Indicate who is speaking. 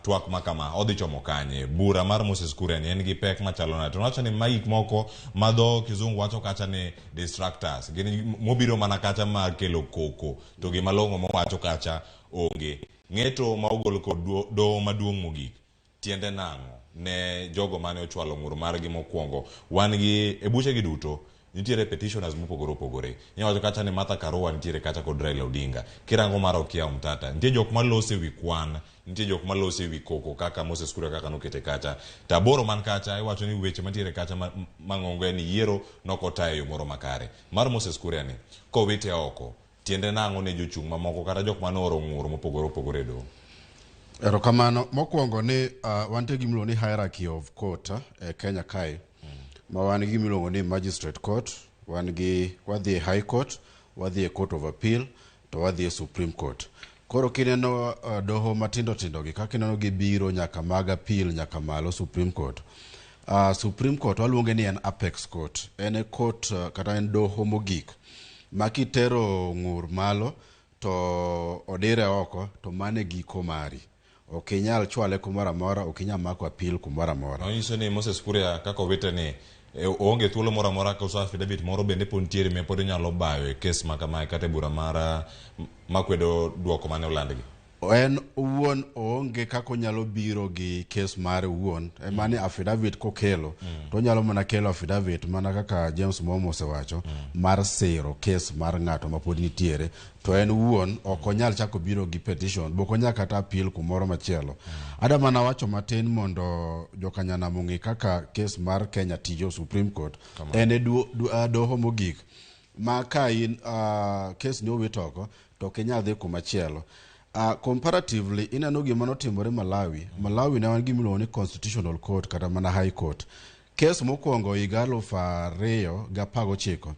Speaker 1: twak makama odhi chomo kanye. Bura mar Moses Kuria ni en gi pek machalo nade. To wacho ni maik moko ma dho kizungu wacho kacha ni distractors. Gin mobiro mana kacha ma kelo koko. To gima longo mowacho kacha onge. Ng'eto ma ogol kod doho maduong' mogik. Tiende nang'o ne jogo mane ochwalo ng'ur margi mokwongo. Wan gi e buche gi duto nitiere petitioners mopogore opogore. Nyawacho kacha ni Martha Karua nitiere kacha kod Raila Odinga. Kirango mar Okia Mtata. Nitie jok malose wi kwan. Nitie jok malose wi koko kaka Moses Kuria kaka nokete kacha. Taboro man kacha iwacho ni weche mantiere kacha mang'ongo ni yiero nokotayo yo moro makare. Mar Moses Kuria ni kowite oko. Tiende nang'o ne jochung' mamoko kata jok manoro ng'ur mopogore opogore do.
Speaker 2: Erokamano mokwongo ni wantie gimiluongo ni hierarchy of court Kenya kae. Ma wan gi gimiluongo ni magistrate court, wadhi high court, wadhi court of appeal, to wadhi Supreme Court. Koro kineno doho matindo tindo gi kaka ineno gibiro nyaka mag appeal nyaka malo Supreme Court. Supreme Court waluonge ni en apex court. En court kata en doho mogik. Makitero ng'ur malo to odire oko to mane giko mari. Okinyal chwale kumara mora, okinyal mako appeal kumara mora.
Speaker 1: Onyiso ni Moses Kuria kako wete ni onge thuolo mora mora ka usa affidavit moro bende pontiere me pod nyalo bayo e kes makamae kata bura mara makwedo duoko mane olandgi.
Speaker 2: En uwon onge kako nyalo biro gi kes mare uwon. Mani affidavit kokelo. To nyalo mana kelo affidavit mana kaka James Momo osewacho mar sero kes mar ng'ato mapod nitiere. To en uwon okonyal chako biro gi petition. Bokonya kata appeal kumoro machielo. Adamana wacho matin mondo jokanyana mongi kaka kes mar Kenya tijo Supreme Court. En doho mogik. Ma ka in kes ni owitoko to Kenya dhi kumachielo. Comparatively, inano gima notimore Malawi. Malawi ne wan gimiluongo ni Constitutional Court kata mana High Court. Kes mokwongo higa 2019